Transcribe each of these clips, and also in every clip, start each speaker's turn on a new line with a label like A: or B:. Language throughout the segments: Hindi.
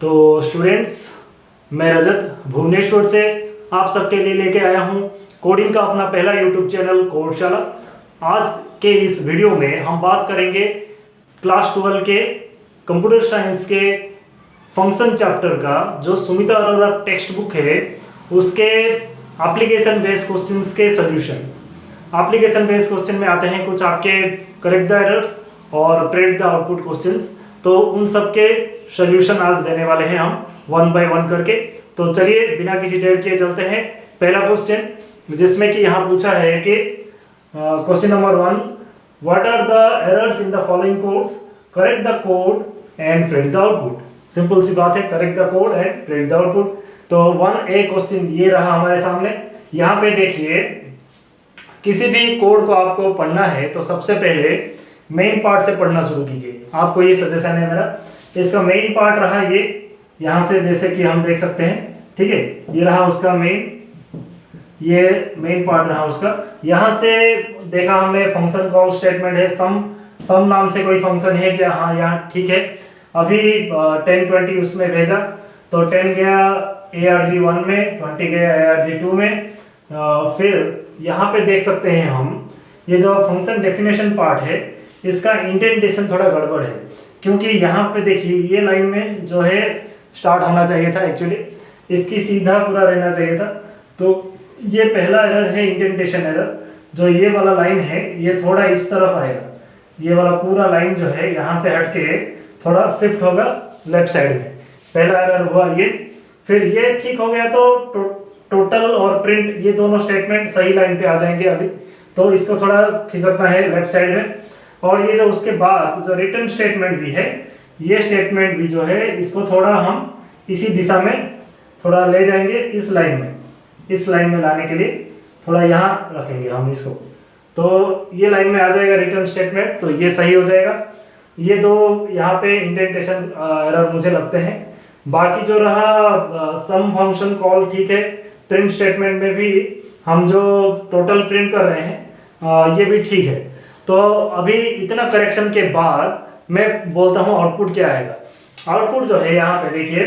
A: तो स्टूडेंट्स, मैं रजत भुवनेश्वर से आप सबके लिए लेके आया हूँ कोडिंग का अपना पहला यूट्यूब चैनल कोडशाला। आज के इस वीडियो में हम बात करेंगे क्लास 12 के कंप्यूटर साइंस के फंक्शन चैप्टर का, जो सुमिता अरोरा टेक्स्ट बुक है उसके एप्लीकेशन बेस्ड क्वेश्चंस के सॉल्यूशंस। एप्लीकेशन बेस्ड क्वेश्चन में आते हैं कुछ आपके करेक्ट द एरर्स और प्रिंट द आउटपुट क्वेश्चंस, तो उन सब के सॉल्यूशन आज देने वाले हैं हम वन बाय वन करके। तो चलिए बिना किसी देर के चलते हैं पहला क्वेश्चन, जिसमें कि यहाँ पूछा है कि question number 1, what are the errors in the following codes, correct the code and print the output. Simple सी बात है, correct the code and print the output. तो 1A क्वेश्चन ये रहा हमारे सामने। यहाँ पे देखिए, किसी भी कोड को आपको पढ़ना है तो सबसे पहले मेन पार्ट से पढ़ना शुरू कीजिए। आपको ये सजेशन है मेरा। इसका मेन पार्ट रहा ये, यहाँ से जैसे कि हम देख सकते हैं, ठीक है, ये रहा उसका ये मेन पार्ट रहा उसका। यहाँ से देखा हमने फंक्शन कॉल स्टेटमेंट है, सम नाम से कोई फंक्शन है क्या, हाँ यहाँ ठीक है। अभी 10 20 उसमें भेजा तो 10 गया arg1 में, 20 गया arg2 में। फिर यहाँ पे देख सकते हैं हम, ये जो फंक्शन डेफिनेशन पार्ट है इसका इंडेंटेशन थोड़ा गड़बड़ है, क्योंकि यहाँ पे देखिए ये लाइन में जो है स्टार्ट होना चाहिए था, एक्चुअली इसकी सीधा पूरा रहना चाहिए था। तो ये पहला एरर है, इंडेंटेशन एरर। जो ये वाला लाइन है ये थोड़ा इस तरफ आएगा, ये वाला पूरा लाइन जो है यहाँ से हट के थोड़ा शिफ्ट होगा लेफ्ट साइड में। पहला एरर हुआ ये। फिर ये ठीक हो गया तो टोटल और प्रिंट ये दोनों स्टेटमेंट सही लाइन पे आ जाएंगे अभी। तो इसको थोड़ा खिसकना है लेफ्ट साइड में। और ये जो उसके बाद जो रिटर्न स्टेटमेंट भी है, ये स्टेटमेंट भी जो है इसको थोड़ा हम इसी दिशा में थोड़ा ले जाएंगे, इस लाइन में लाने के लिए थोड़ा यहाँ रखेंगे हम इसको। तो ये लाइन में आ जाएगा रिटर्न स्टेटमेंट, तो ये सही हो जाएगा। ये दो यहाँ पे इंडेंटेशन एरर मुझे लगते हैं। बाकी जो रहा सम फंक्शन कॉल ठीक है, प्रिंट स्टेटमेंट में भी हम जो टोटल प्रिंट कर रहे हैं ये भी ठीक है। तो अभी इतना करेक्शन के बाद मैं बोलता हूँ आउटपुट क्या आएगा। आउटपुट जो है यहाँ पे देखिए,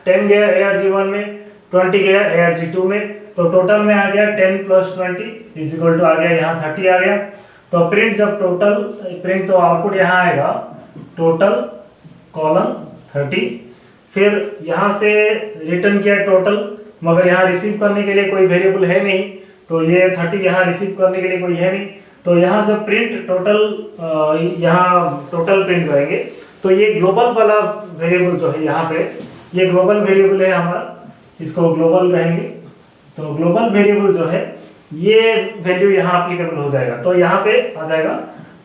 A: 10 गया arg1 में, 20 गया arg2 में, तो टोटल में आ गया 10 + 20 इक्वल टू आ गया यहाँ 30 आ गया। तो प्रिंट जब टोटल प्रिंट, तो आउटपुट यहाँ आएगा टोटल कॉलन 30। फिर यहाँ से रिटर्न किया टोटल, मगर यहाँ रिसीव करने के लिए कोई वेरिएबल है नहीं, तो ये 30 यहाँ रिसीव करने के लिए कोई है नहीं। तो यहाँ जब प्रिंट टोटल, यहाँ टोटल प्रिंट करेंगे तो ये ग्लोबल वाला वेरिएबल जो है यहाँ पे, ये ग्लोबल वेरिएबल है हमारा, इसको ग्लोबल कहेंगे। तो ग्लोबल वेरिएबल जो है ये वैल्यू यहाँ एप्लीकेबल हो जाएगा। तो यहाँ पे आ जाएगा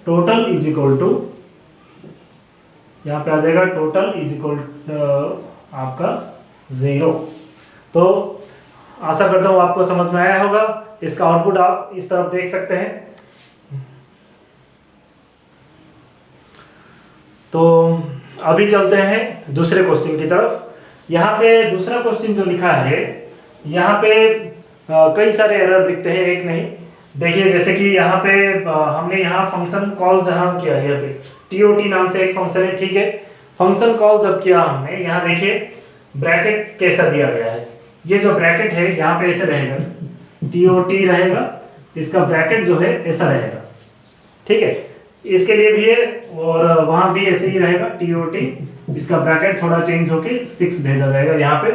A: टोटल इज इक्वल टू, यहाँ पे आ जाएगा टोटल इज इक्वल आपका 0। तो आशा करता हूँ आपको समझ में आया होगा। इसका आउटपुट आप इस तरफ देख सकते हैं। तो अभी चलते हैं दूसरे क्वेश्चन की तरफ। यहाँ पे दूसरा क्वेश्चन जो लिखा है, यहाँ पे कई सारे एरर दिखते हैं, एक नहीं। देखिए जैसे कि यहाँ पे हमने यहाँ फंक्शन कॉल जहाँ किया है, यहाँ पे TOT नाम से एक फंक्शन है, ठीक है। फंक्शन कॉल जब किया हमने, यहाँ देखिए ब्रैकेट कैसा दिया गया है। ये जो ब्रैकेट है यहाँ पे ऐसे रहेगा, TOT रहेगा, इसका ब्रैकेट जो है ऐसा रहेगा, ठीक है। इसके लिए भी है और वहाँ भी ऐसे ही रहेगा TOT, इसका ब्रैकेट थोड़ा चेंज होके 6 भेजा जाएगा यहाँ पे।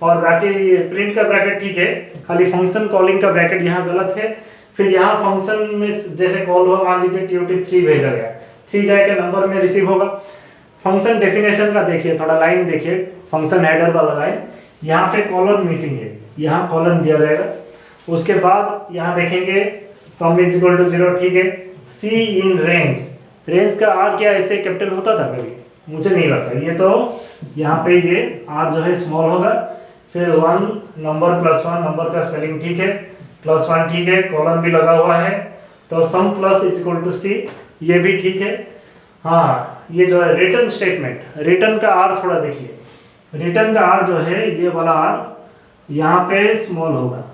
A: और बाकी प्रिंट का ब्रैकेट ठीक है, खाली फंक्शन कॉलिंग का ब्रैकेट यहाँ गलत है। फिर यहाँ फंक्शन में जैसे कॉल हुआ, मान लीजिए TOT 3 भेजा गया, 3 जाके नंबर में रिसीव होगा। फंक्शन डेफिनेशन का देखिए, थोड़ा लाइन देखिए, फंक्शन हेडर वाला लाइन, यहाँ पे कॉलन मिसिंग है, यहाँ कॉलन दिया जाएगा। उसके बाद यहाँ देखेंगे सम इज इक्वल टू 0, ठीक है। C इन रेंज का R क्या ऐसे कैपिटल होता था कभी? मुझे नहीं लगता। ये तो यहाँ पे ये R जो है स्मॉल होगा। फिर 1 नंबर +1, नंबर का स्पेलिंग ठीक है, +1 ठीक है, कॉलन भी लगा हुआ है। तो sum plus is equal to C, ये भी ठीक है। हाँ, ये जो है रिटर्न स्टेटमेंट, रिटर्न का R थोड़ा देखिए, रिटर्न का R जो है ये वाला R यहाँ पे स्मॉल होगा,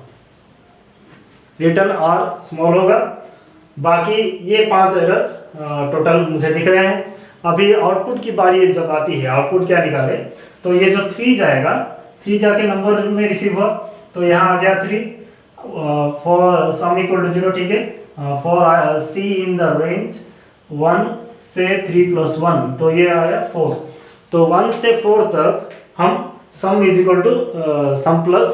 A: रिटर्न R स्मॉल होगा। बाकी ये 5 एरर टोटल मुझे दिख रहे हैं। अभी आउटपुट की बारी जब आती है, आउटपुट क्या निकाले, तो ये जो 3 जाएगा, 3 जाके नंबर में रिसीव हुआ, तो यहाँ आ गया 3 फॉर सम इक्वल टू 0, ठीक है। For C in the range 1 से 3 प्लस 1, तो ये आया 4। तो 1 से 4 तक हम sum is equal to sum plus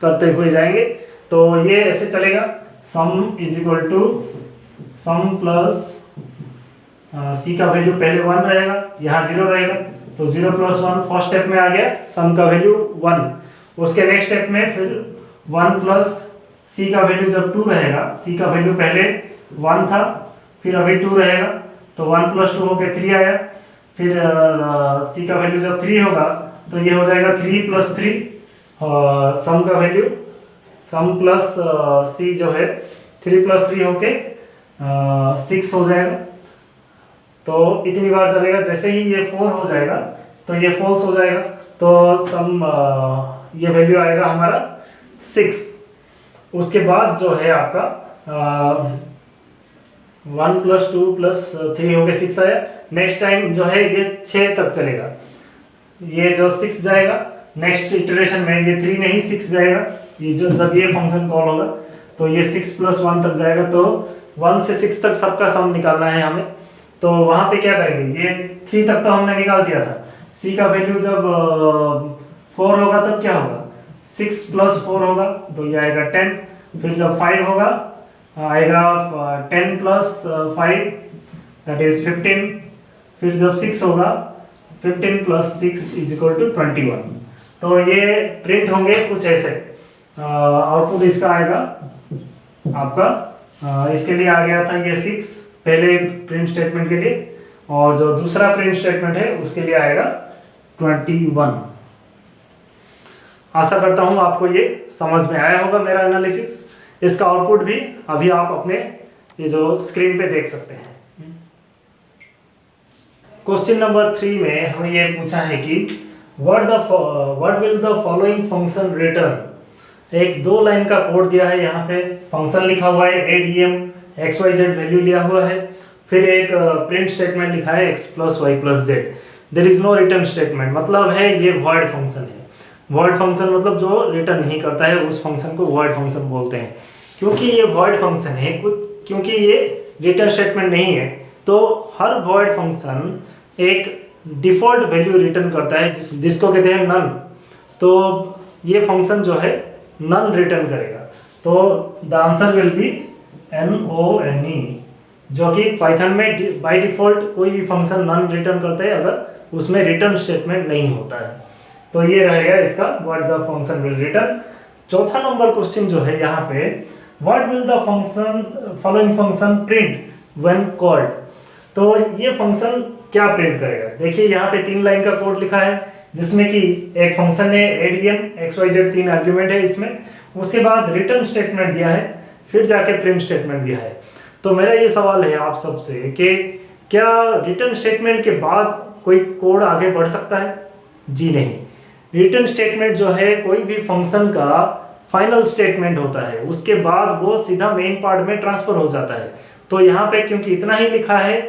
A: करते हुए जाएंगे। तो ये ऐसे चलेगा, sum is equal to sum plus C का वैल्यू पहले 1 रहेगा, यहाँ 0 रहेगा, तो 0 प्लस 1 फर्स्ट स्टेप में आ गया, सम का वैल्यू 1। उसके नेक्स्ट स्टेप में फिर 1 प्लस सी का वैल्यू जब 2 रहेगा, सी का वैल्यू पहले 1 था, फिर अभी 2 रहेगा, तो 1 प्लस 2 होकर 3 आया। फिर सी का वैल्यू जब 3 होगा तो ये हो जाएगा 3 प्लस 3, सम का वैल्यू सम प्लस सी जो है 3 प्लस 3 होके 6 हो जाएगा। तो इतनी बार चलेगा, जैसे ही ये 4 हो जाएगा तो ये फॉल्स हो जाएगा, तो सम ये वैल्यू आएगा हमारा 6। उसके बाद जो है आपका 1 प्लस 2 प्लस 3 होके 6 आया। नेक्स्ट टाइम जो है ये 6 तक चलेगा, ये जो 6 जाएगा नेक्स्ट इटरेशन में, ये 3 नहीं 6 जाएगा, ये जो जब ये फंक्शन कॉल होगा तो ये 6 प्लस 1 तक जाएगा। तो 1 से 6 तक सबका सम निकालना है हमें। तो वहाँ पे क्या करेंगे, ये 3 तक तो हमने निकाल दिया था, सी का वैल्यू जब 4 होगा तब क्या होगा, 6 प्लस 4 होगा, तो ये आएगा 10। फिर जब 5 होगा आएगा 10 प्लस 5 दैट इज 15। फिर जब 6 होगा 15 प्लस 6 इज इक्वल टू 21। तो ये प्रिंट होंगे कुछ ऐसे। आउटपुट इसका आएगा आपका, इसके लिए आ गया था ये 6 पहले प्रिंट स्टेटमेंट के लिए, और जो दूसरा प्रिंट स्टेटमेंट है उसके लिए आएगा 21। आशा करता हूँ आपको ये समझ में आया होगा मेरा एनालिसिस। इसका आउटपुट भी अभी आप अपने ये जो स्क्रीन पे देख सकते हैं। क्वेश्चन नंबर 3 में हमें ये पूछा है कि what will the following function return. एक 2 लाइन का कोड दिया है, यहाँ पे फंक्शन लिखा हुआ है ADM XYZ वैल्यू लिया हुआ है, फिर एक प्रिंट स्टेटमेंट लिखा है x plus y plus z. There is no return statement, मतलब है ये वॉइड फंक्शन है। वॉइड फंक्शन मतलब जो रिटर्न नहीं करता है उस फंक्शन को वॉइड फंक्शन बोलते हैं। क्योंकि ये वॉइड फंक्शन है, क्योंकि ये रिटर्न स्टेटमेंट नहीं है, तो हर वॉइड फंक्शन एक डिफ़ॉल्ट वैल्यू रिटर्न करता है जिसको कहते हैं नन। तो ये फंक्शन जो है नन रिटर्न करेगा। तो the answer will be NONE, जो कि पाइथन में बाय डिफ़ॉल्ट कोई भी फंक्शन नन रिटर्न करता है अगर उसमें रिटर्न स्टेटमेंट नहीं होता है। तो ये रहेगा इसका what the function will return. चौथा नंबर क्वेश्चन जो है यहाँ पे, what will the function following function print when called. तो ये फंक्शन क्या प्रिंट करेगा, देखिए यहाँ पे 3 लाइन का कोड लिखा है, जिसमें कि एक फंक्शन ने ADM XYZ 3 आर्ग्यूमेंट है इसमें, उसके बाद रिटर्न स्टेटमेंट दिया है, फिर जाके प्रिंट स्टेटमेंट दिया है। तो मेरा ये सवाल है आप सबसे कि क्या रिटर्न स्टेटमेंट के बाद कोई कोड आगे बढ़ सकता है? जी नहीं। रिटर्न स्टेटमेंट जो है कोई भी फंक्शन का फाइनल स्टेटमेंट होता है, उसके बाद वो सीधा मेन पार्ट में ट्रांसफर हो जाता है। तो यहाँ पे क्योंकि इतना ही लिखा है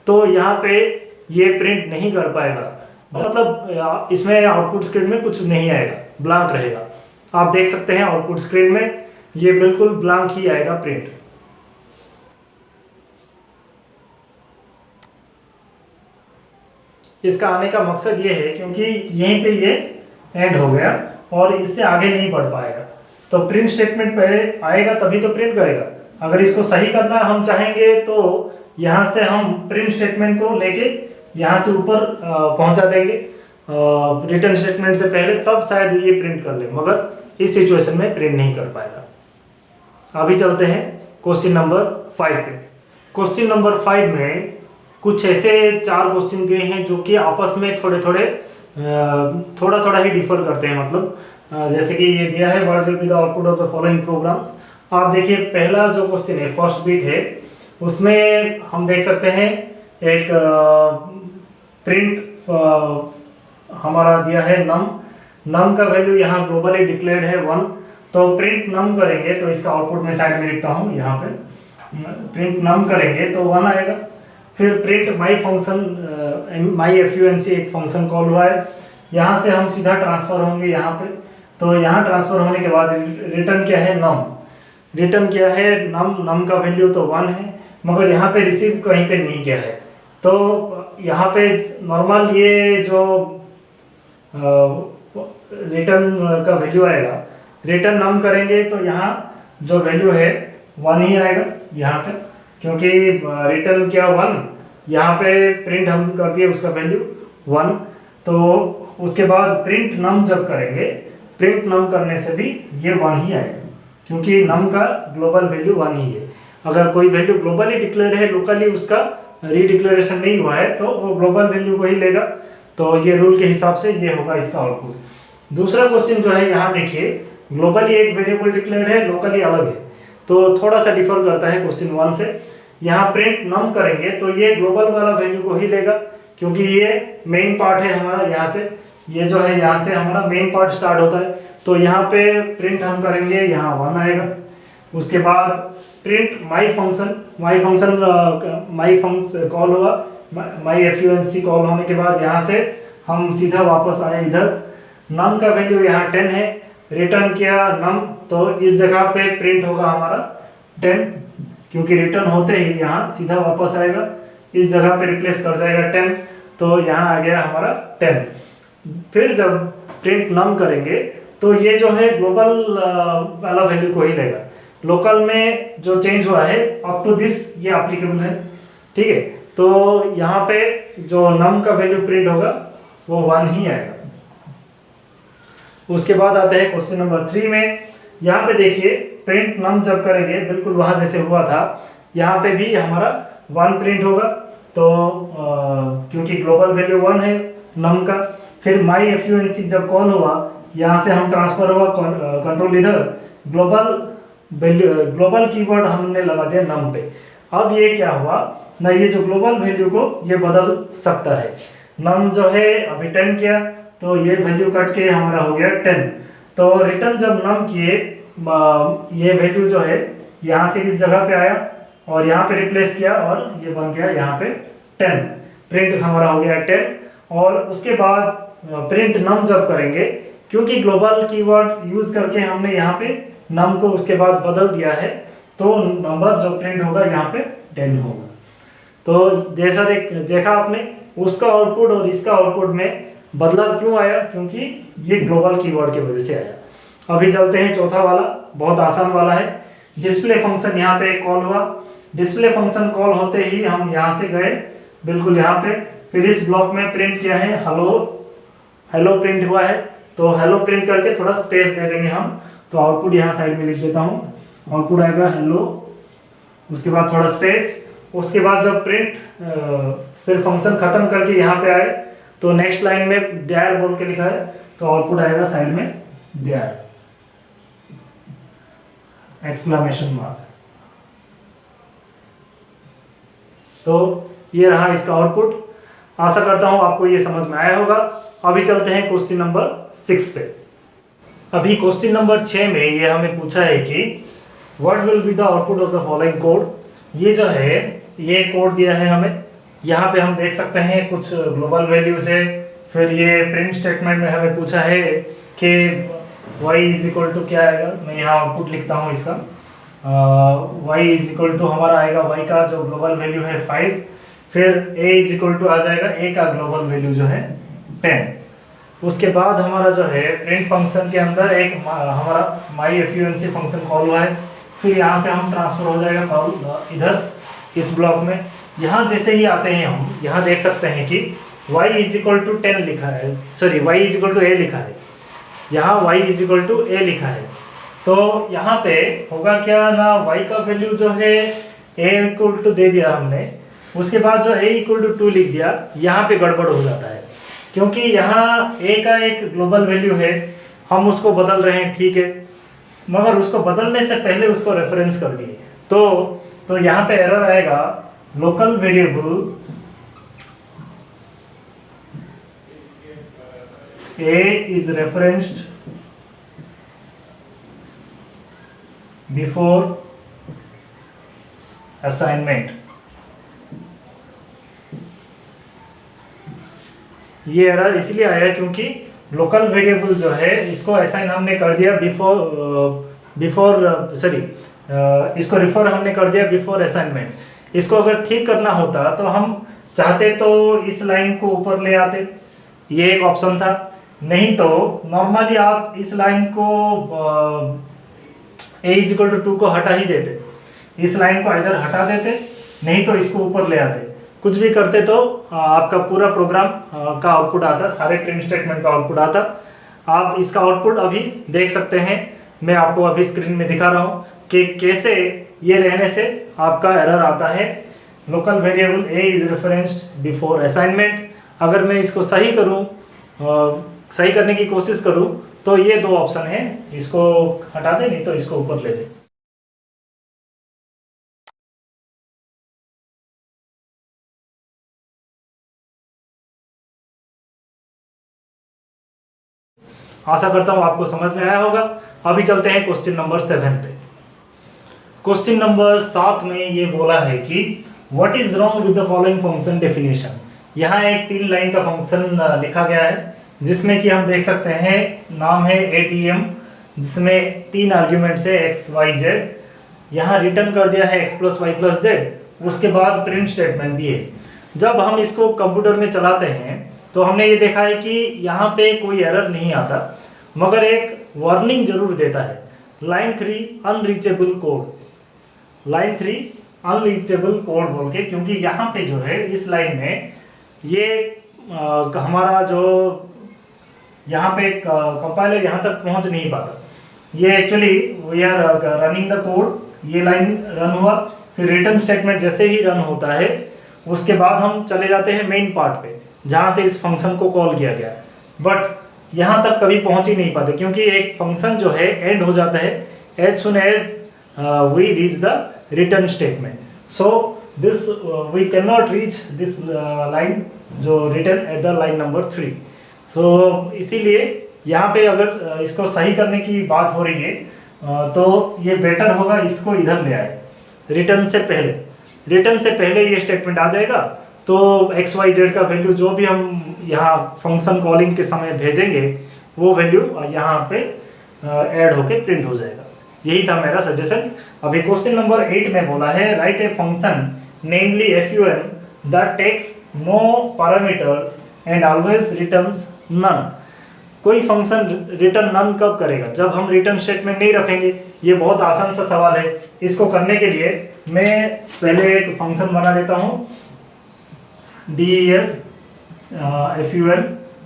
A: तो यहाँ पे ये प्रिंट नहीं कर पाएगा, मतलब इसमें आउटपुट स्क्रीन में कुछ नहीं आएगा, ब्लैंक रहेगा। आप देख सकते हैं आउटपुट स्क्रीन में ये बिल्कुल ब्लैंक ही आएगा प्रिंट। इसका आने का मकसद ये है क्योंकि यहीं पे ये एंड हो गया और इससे आगे नहीं बढ़ पाएगा। तो प्रिंट स्टेटमेंट पे आएगा तभी तो प्रिंट करेगा। अगर इसको सही करना हम चाहेंगे तो यहाँ से हम प्रिंट स्टेटमेंट को लेके यहाँ से ऊपर पहुँचा देंगे रिटर्न स्टेटमेंट से पहले, तब शायद ये प्रिंट कर ले, मगर इस सिचुएशन में प्रिंट नहीं कर पाएगा। अभी चलते हैं क्वेश्चन नंबर 5 पे। क्वेश्चन नंबर 5 में कुछ ऐसे 4 क्वेश्चन दिए हैं जो कि आपस में थोड़ा थोड़ा ही डिफर करते हैं। मतलब जैसे कि ये दिया है what will be the output of the following programs. आप देखिए पहला जो क्वेश्चन है फर्स्ट बिट है, उसमें हम देख सकते हैं एक प्रिंट हमारा दिया है नम का वैल्यू यहाँ ग्लोबली डिक्लेयर्ड है 1। तो प्रिंट नम करेंगे तो इसका आउटपुट में साइड में लिखता हूँ, यहाँ पे प्रिंट नम करेंगे तो 1 आएगा। फिर print my function my FUNC एक फंक्शन कॉल हुआ है, यहाँ से हम सीधा ट्रांसफ़र होंगे यहाँ पे। तो यहाँ ट्रांसफ़र होने के बाद रिटर्न क्या है, नम। रिटर्न क्या है, नम। नम का वैल्यू तो 1 है, मगर यहाँ पे रिसीव कहीं पे नहीं किया है। तो यहाँ पे नॉर्मल ये जो रिटर्न का वैल्यू आएगा, रिटर्न नम करेंगे तो यहाँ जो वैल्यू है 1 ही आएगा यहाँ पे, क्योंकि रिटर्न क्या 1, यहाँ पे प्रिंट हम कर दिए उसका वैल्यू 1। तो उसके बाद प्रिंट नम जब करेंगे, प्रिंट नम करने से भी ये 1 ही आएगा, क्योंकि नम का ग्लोबल वैल्यू 1 ही है। अगर कोई वैल्यू ग्लोबली डिक्लेयर्ड है, लोकली उसका रीडिक्लेरेशन नहीं हुआ है, तो वो ग्लोबल वैल्यू को ही लेगा। तो ये रूल के हिसाब से ये होगा इसका आउटपुट। दूसरा क्वेश्चन जो है, यहाँ देखिए, ग्लोबली एक वेरिएबल डिक्लेयर्ड है, लोकली अलग है, तो थोड़ा सा डिफर करता है क्वेश्चन 1 से। यहाँ प्रिंट नम करेंगे तो ये ग्लोबल वाला वैल्यू को ही लेगा, क्योंकि ये मेन पार्ट है हमारा। यहाँ से ये जो है, यहाँ से हमारा मेन पार्ट स्टार्ट होता है। तो यहाँ पे प्रिंट हम करेंगे, यहाँ 1 आएगा। उसके बाद प्रिंट माई फंक्शन कॉल होगा, माई एफयूएनसी कॉल होने के बाद यहाँ से हम सीधा वापस आए इधर। नम का वैल्यू यहाँ 10 है, रिटर्न किया नम, तो इस जगह पे प्रिंट होगा हमारा 10, क्योंकि रिटर्न होते ही यहाँ सीधा वापस आएगा, इस जगह पे रिप्लेस कर जाएगा 10, तो यहाँ आ गया हमारा 10। फिर जब प्रिंट नम करेंगे तो ये जो है ग्लोबल वाला वैल्यू को ही लेगा। लोकल में जो चेंज हुआ है अप टू दिस ये एप्लीकेबल है, ठीक है। तो यहाँ पे जो नम का वैल्यू प्रिंट होगा वो 1 ही आएगा। उसके बाद आते हैं क्वेश्चन नंबर 3 में। यहाँ पे देखिए, प्रिंट नम जब करेंगे बिल्कुल वहाँ जैसे हुआ था, यहाँ पे भी हमारा 1 प्रिंट होगा। तो क्योंकि ग्लोबल वैल्यू 1 है नम का। फिर माई एफयूएनसी जब कॉल हुआ, यहाँ से हम ट्रांसफर हुआ कंट्रोल इधर, ग्लोबल कीवर्ड हमने लगा दिया नम पे। अब ये क्या हुआ ना, ये जो ग्लोबल वैल्यू को ये बदल सकता है। नम जो है अभी 10 किया, तो ये वैल्यू कट के हमारा हो गया 10। तो रिटर्न जब नम किए, ये वैल्यू जो है यहाँ से इस जगह पे आया और यहाँ पे रिप्लेस किया, और ये बन गया यहाँ पे 10। प्रिंट हमारा हो गया 10। और उसके बाद प्रिंट नम जब करेंगे, क्योंकि ग्लोबल कीवर्ड यूज करके हमने यहाँ पे नम को उसके बाद बदल दिया है, तो नंबर जो प्रिंट होगा यहाँ पे 10 होगा। तो जैसा देखा आपने, उसका आउटपुट और इसका आउटपुट में बदलाव क्यों आया, क्योंकि ये ग्लोबल कीवर्ड की वजह से आया। अभी चलते हैं चौथा वाला, बहुत आसान वाला है। डिस्प्ले फंक्शन यहाँ पे कॉल हुआ, डिस्प्ले फंक्शन कॉल होते ही हम यहाँ से गए बिल्कुल यहाँ पे, फिर इस ब्लॉक में प्रिंट किया है हेलो प्रिंट हुआ है। तो हेलो प्रिंट करके थोड़ा स्पेस दे देंगे हम, तो आउटपुट यहाँ साइड में लिख देता हूँ, आउटपुट आएगा हेलो, उसके बाद थोड़ा स्पेस। उसके बाद जब प्रिंट फिर फंक्शन खत्म करके यहाँ पे आए, तो नेक्स्ट लाइन में देयर बोल के लिखा है, तो आउटपुट आएगा साइड में देयर एक्सक्लेमेशन मार्क। तो ये रहा इसका आउटपुट। आशा करता हूँ आपको ये समझ में आया होगा। अभी चलते हैं क्वेश्चन नंबर 6 पे। अभी क्वेश्चन नंबर 6 में ये हमें पूछा है कि what will be the output of the following code. ये जो है ये कोड दिया है हमें, यहाँ पे हम देख सकते हैं कुछ ग्लोबल वैल्यूज है। फिर ये प्रिंट स्टेटमेंट में हमें पूछा है कि y इज इक्वल टू क्या आएगा। मैं यहाँ आउटपुट लिखता हूँ इसका, y इज इक्वल टू हमारा आएगा y का जो ग्लोबल वैल्यू है 5, फिर a इज इक्वल टू आ जाएगा a का ग्लोबल वैल्यू जो है 10। उसके बाद हमारा जो है प्रिंट फंक्शन के अंदर एक हमारा माई एफयूएनसी फंक्शन कॉल हुआ है। फिर यहाँ से हम ट्रांसफर हो जाएगा कॉल इधर इस ब्लॉक में। यहाँ जैसे ही आते हैं हम यहाँ देख सकते हैं कि y इज इक्वल टू 10 लिखा है, sorry y is equal to a लिखा है, यहाँ y is equal to a लिखा है। तो यहाँ पे होगा क्या ना, y का वैल्यू जो है a इक्वल टू दे दिया हमने, उसके बाद जो a इक्वल टू 2 लिख दिया, यहाँ पे गड़बड़ हो जाता है, क्योंकि यहाँ a का एक ग्लोबल वैल्यू है, हम उसको बदल रहे हैं, ठीक है, मगर उसको बदलने से पहले उसको रेफरेंस कर दिए। तो यहाँ पे एरर आएगा, local variable a is referenced before assignment। ये एरर इसलिए आया क्योंकि लोकल वेरिएबल जो है इसको असाइन हमने कर दिया इसको रिफर हमने कर दिया बिफोर असाइनमेंट। इसको अगर ठीक करना होता तो हम चाहते तो इस लाइन को ऊपर ले आते, ये एक ऑप्शन था। नहीं तो नॉर्मली आप इस लाइन को a=2 को हटा ही देते, इस लाइन को इधर हटा देते, नहीं तो इसको ऊपर ले आते। कुछ भी करते तो आपका पूरा प्रोग्राम का आउटपुट आता, सारे प्रिंट स्टेटमेंट का आउटपुट आता। आप इसका आउटपुट अभी देख सकते हैं, मैं आपको अभी स्क्रीन में दिखा रहा हूँ कि कैसे ये रहने से आपका एरर आता है। Local variable a is referenced before assignment. अगर मैं इसको सही करूँ, सही करने की कोशिश करूँ तो ये दो ऑप्शन है, इसको हटा दें, नहीं तो इसको ऊपर ले दें। आशा करता हूँ आपको समझ में आया होगा। अभी चलते हैं क्वेश्चन नंबर 7 पे। क्वेश्चन नंबर 7 में ये बोला है कि what is wrong with the following function definition. यहाँ एक 3 लाइन का फंक्शन लिखा गया है, जिसमें कि हम देख सकते हैं नाम है ATM, जिसमें 3 आर्ग्यूमेंट्स है x y z। यहाँ रिटर्न कर दिया है x + y + z, उसके बाद प्रिंट स्टेटमेंट भी है। जब हम इसको कंप्यूटर में चलाते हैं तो हमने ये देखा है कि यहाँ पे कोई एरर नहीं आता, मगर एक वार्निंग जरूर देता है, line 3 unreachable code, line 3 unreachable code बोल के। क्योंकि यहाँ पे जो है इस लाइन में ये हमारा जो यहाँ पे कंपाइलर यहाँ तक पहुँच नहीं पाता। ये actually we are running the code, ये लाइन रन हुआ, फिर रिटर्न स्टेटमेंट जैसे ही रन होता है उसके बाद हम चले जाते हैं मेन पार्ट पे, जहाँ से इस फंक्शन को कॉल किया गया। बट यहाँ तक कभी पहुँच ही नहीं पाते, क्योंकि एक फंक्शन जो है एंड हो जाता है as soon as we reach the return statement. So this we can not reach this line जो return at the line number 3। सो इसीलिए यहाँ पे अगर इसको सही करने की बात हो रही है तो ये बेटर होगा इसको इधर ले आए, रिटर्न से पहले। रिटर्न से पहले ये स्टेटमेंट आ जाएगा तो एक्स वाई जेड का वैल्यू जो भी हम यहाँ फंक्शन कॉलिंग के समय भेजेंगे वो वैल्यू यहाँ पे ऐड होके प्रिंट हो जाएगा। यही था मेरा सजेशन। अभी क्वेश्चन नंबर 8 में बोला है write a function namely fun that takes no parameters and always returns none. कोई फंक्शन रिटर्न नन कब करेगा? जब हम रिटर्न स्टेटमेंट नहीं रखेंगे। ये बहुत आसान सा सवाल है। इसको करने के लिए मैं पहले एक फंक्शन बना देता हूँ def fun,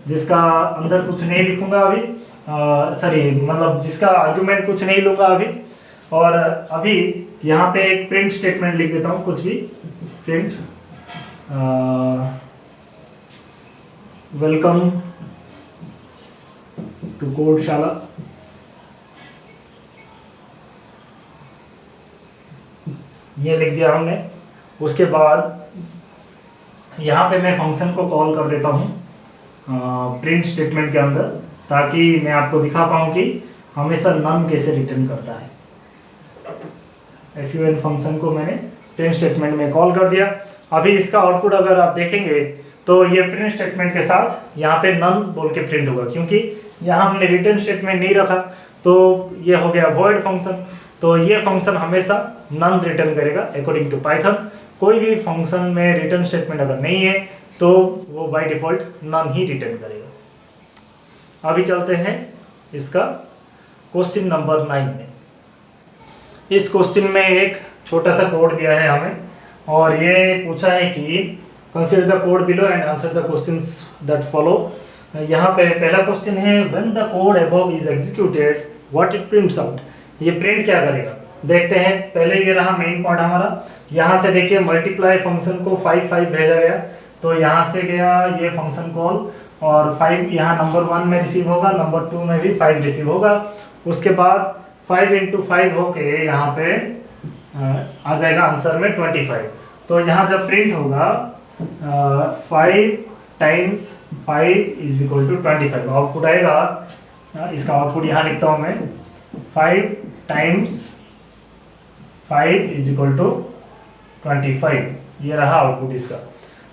A: जिसका अंदर कुछ नहीं लिखूंगा अभी, मतलब जिसका आर्गुमेंट कुछ नहीं लूंगा अभी। और अभी यहाँ पे एक प्रिंट स्टेटमेंट लिख देता हूँ, कुछ भी प्रिंट वेलकम टू कोडशाला। ये लिख दिया हमने। उसके बाद यहाँ पे मैं फंक्शन को कॉल कर देता हूँ प्रिंट स्टेटमेंट के अंदर, ताकि मैं आपको दिखा पाऊँ कि हमेशा नन कैसे रिटर्न करता है। fun फंक्शन को मैंने प्रिंट स्टेटमेंट में कॉल कर दिया। अभी इसका आउटपुट अगर आप देखेंगे तो ये प्रिंट स्टेटमेंट के साथ यहाँ पे नन बोल के प्रिंट होगा, क्योंकि यहाँ हमने रिटर्न स्टेटमेंट नहीं रखा तो ये हो गया वॉइड फंक्शन। तो ये फंक्शन हमेशा नन रिटर्न करेगा अकॉर्डिंग टू पाइथन। कोई भी फंक्शन में रिटर्न स्टेटमेंट अगर नहीं है तो वो बाय डिफ़ॉल्ट नन ही रिटर्न करेगा। अभी चलते हैं इसका क्वेश्चन नंबर 9 में। इस क्वेश्चन में एक छोटा सा कोड दिया है हमें, और ये पूछा है कि consider the code below and answer the questions that follow. यहाँ पे पहला क्वेश्चन है when the code above is executed what it prints out. ये प्रिंट क्या करेगा देखते हैं। पहले ये रहा मेन पॉइंट हमारा। यहाँ से देखिए मल्टीप्लाई फंक्शन को 5 5 भेजा गया, तो यहाँ से गया ये फंक्शन कॉल, और 5 यहाँ नंबर 1 में रिसीव होगा, नंबर 2 में भी 5 रिसीव होगा। उसके बाद 5 × 5 होके यहाँ पे आ जाएगा आंसर में 25। तो यहाँ जब प्रिंट होगा 5 × 5 = 25 आउटपुट आएगा। इसका आउटपुट यहाँ लिखता हूँ मैं, 5 × 5 = 25। ये रहा आउटपुट इसका,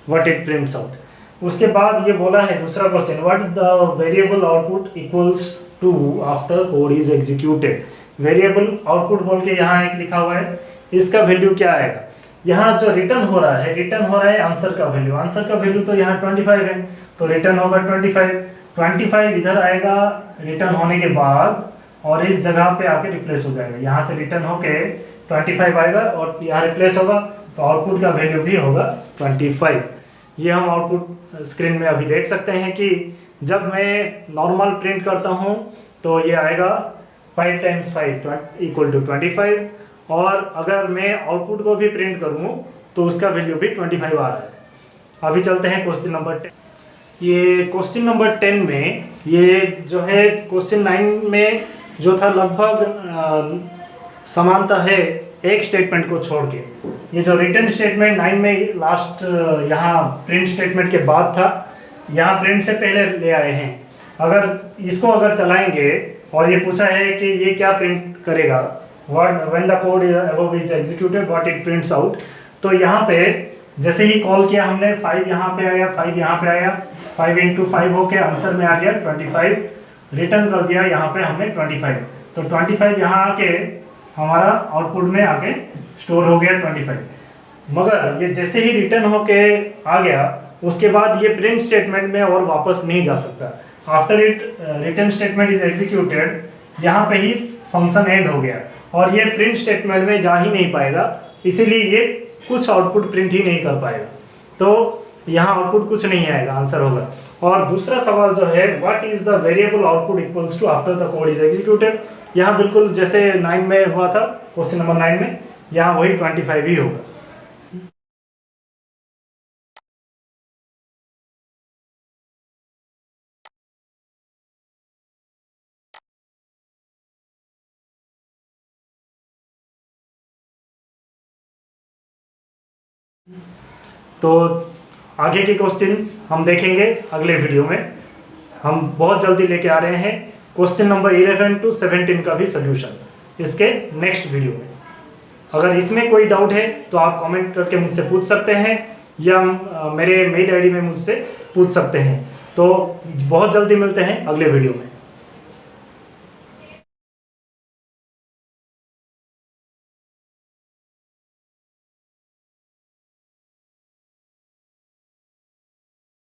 A: व्हाट इट प्रिंट्स आउट। उसके बाद ये बोला है दूसरा question, what is the variable output equals to after code is executed. Variable output बोल के यहाँ एक लिखा हुआ है, इसका वैल्यू क्या आएगा। यहाँ जो रिटर्न हो रहा है आंसर का वैल्यू। आंसर का वैल्यू तो यहाँ 25 है, तो रिटर्न होगा 25 इधर आएगा रिटर्न होने के बाद, और इस जगह पे आके रिप्लेस हो जाएगा। यहाँ से रिटर्न होके 25 आएगा और यहाँ रिप्लेस होगा, तो आउटपुट का वैल्यू भी होगा 25। ये हम आउटपुट स्क्रीन में अभी देख सकते हैं कि जब मैं नॉर्मल प्रिंट करता हूँ तो ये आएगा 5 × 5 = 25, और अगर मैं आउटपुट को भी प्रिंट करूँ तो उसका वैल्यू भी 25 आ रहा है। अभी चलते हैं क्वेश्चन नंबर 10। ये क्वेश्चन नंबर 10 में ये जो है क्वेश्चन 9 में जो था लगभग समानता है एक स्टेटमेंट को छोड़ के। ये जो रिटर्न स्टेटमेंट 9 में लास्ट यहाँ प्रिंट स्टेटमेंट के बाद था, यहाँ प्रिंट से पहले ले आए हैं। अगर इसको अगर चलाएंगे और ये पूछा है कि ये क्या प्रिंट करेगा, when the code above is executed what it prints out, तो यहाँ पे जैसे ही कॉल किया हमने 5 यहाँ पे आया, 5 यहाँ पे आया, 5 × 5 होके आंसर में आ गया 25, रिटर्न कर दिया यहाँ पे हमने 25, तो 25 यहाँ आके हमारा आउटपुट में आके स्टोर हो गया 25। मगर ये जैसे ही रिटर्न होके आ गया उसके बाद ये प्रिंट स्टेटमेंट में और वापस नहीं जा सकता। After it return statement is executed, यहाँ पे ही फंक्शन एंड हो गया और ये प्रिंट स्टेटमेंट में जा ही नहीं पाएगा, इसीलिए ये कुछ आउटपुट प्रिंट ही नहीं कर पाएगा। तो यहाँ आउटपुट कुछ नहीं आएगा, आंसर होगा। और दूसरा सवाल जो है, what is the variable output equals to after the code is executed, यहाँ बिल्कुल जैसे 9 में हुआ था क्वेश्चन नंबर 9 में, यहाँ वही 25 ही होगा। तो आगे के क्वेश्चंस हम देखेंगे अगले वीडियो में। हम बहुत जल्दी लेके आ रहे हैं क्वेश्चन नंबर 11 to 17 का भी सोल्यूशन इसके नेक्स्ट वीडियो में। अगर इसमें कोई डाउट है तो आप कमेंट करके मुझसे पूछ सकते हैं या मेरे मेल आईडी में मुझसे पूछ सकते हैं। तो बहुत जल्दी मिलते हैं अगले वीडियो में।